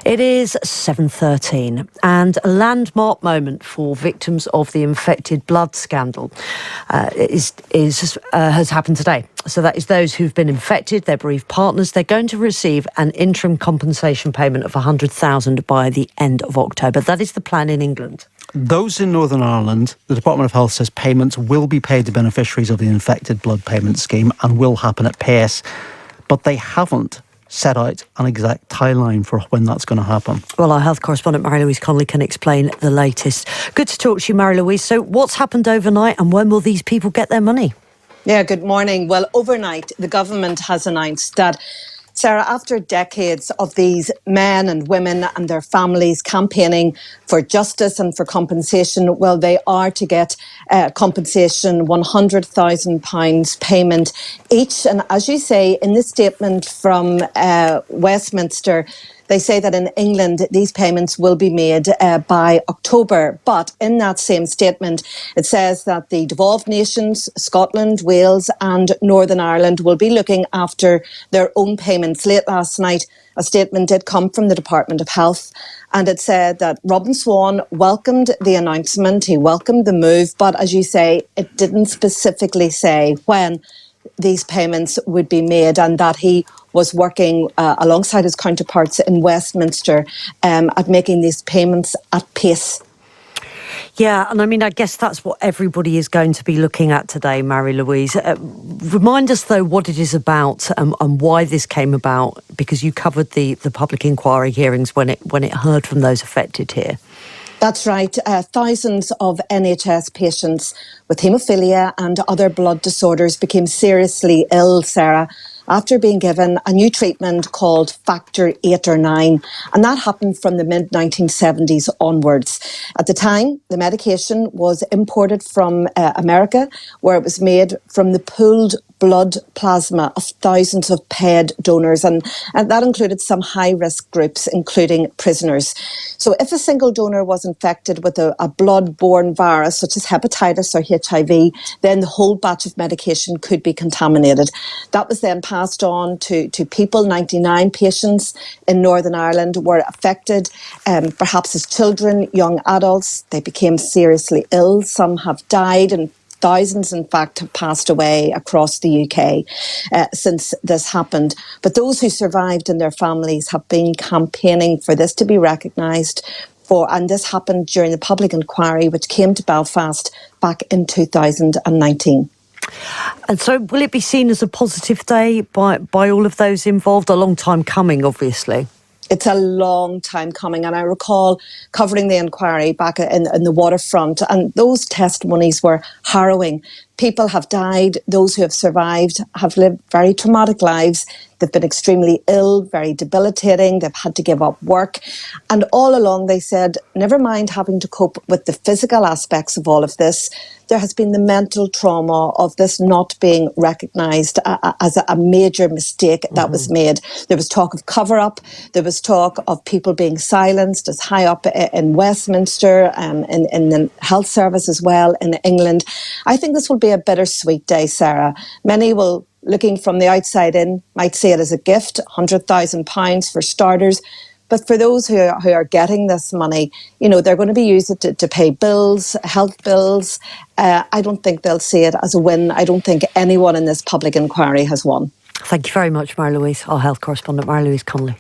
It is 7:13 and a landmark moment for victims of the infected blood scandal has happened today. So that is those who've been infected, their bereaved partners. They're going to receive an interim compensation payment of $100,000 by the end of October. That is the plan in England. Those in Northern Ireland, the Department of Health says payments will be paid to beneficiaries of the infected blood payment scheme and will happen at pace. But they haven't set out an exact timeline for when that's going to happen. Well, our health correspondent Louise Connolly can explain the latest. Good to talk to you, Louise. So what's happened overnight and when will these people get their money? Yeah, good morning. Well, overnight, the government has announced that, Sarah, after decades of these men and women and their families campaigning for justice and for compensation, well, they are to get compensation, £100,000 payment each. And as you say, in the statement from Westminster, they say that in England, these payments will be made by October. But in that same statement, it says that the devolved nations, Scotland, Wales and Northern Ireland, will be looking after their own payments. Late last night, a statement did come from the Department of Health, and it said that Robin Swan welcomed the announcement, he welcomed the move, but as you say, it didn't specifically say when these payments would be made, and that he was working alongside his counterparts in Westminster at making these payments at pace. Yeah, and I mean, I guess that's what everybody is going to be looking at today, Louise. Remind us, though, what it is about and why this came about, because you covered the public inquiry hearings when it heard from those affected here. That's right. Thousands of NHS patients with haemophilia and other blood disorders became seriously ill, Sarah, after being given a new treatment called Factor 8 or 9. And that happened from the mid-1970s onwards. At the time, the medication was imported from America, where it was made from the pooled blood plasma of thousands of paid donors, and that included some high-risk groups, including prisoners. So if a single donor was infected with a blood-borne virus, such as hepatitis or HIV, then the whole batch of medication could be contaminated. That was then passed on to people. 99 patients in Northern Ireland were affected, perhaps as children, young adults. They became seriously ill. Some have died, and thousands, in fact, have passed away across the UK since this happened. But those who survived and their families have been campaigning for this to be recognised, and this happened during the public inquiry which came to Belfast back in 2019. And so will it be seen as a positive day by all of those involved? A long time coming, obviously. It's a long time coming, and I recall covering the inquiry back in the waterfront, and those testimonies were harrowing. People have died. Those who have survived have lived very traumatic lives. They've been extremely ill, very debilitating. They've had to give up work. And all along they said, never mind having to cope with the physical aspects of all of this, there has been the mental trauma of this not being recognised as a major mistake that was made. There was talk of cover-up. There was talk of people being silenced as high up in Westminster, in the health service as well in England. I think this will be a bittersweet day, Sarah. Many will, looking from the outside in, might see it as a gift, £100,000 for starters. But for those who are getting this money, you know, they're going to be used to pay bills, health bills. I don't think they'll see it as a win. I don't think anyone in this public inquiry has won. Thank you very much, Louise. Our health correspondent, Louise Connolly.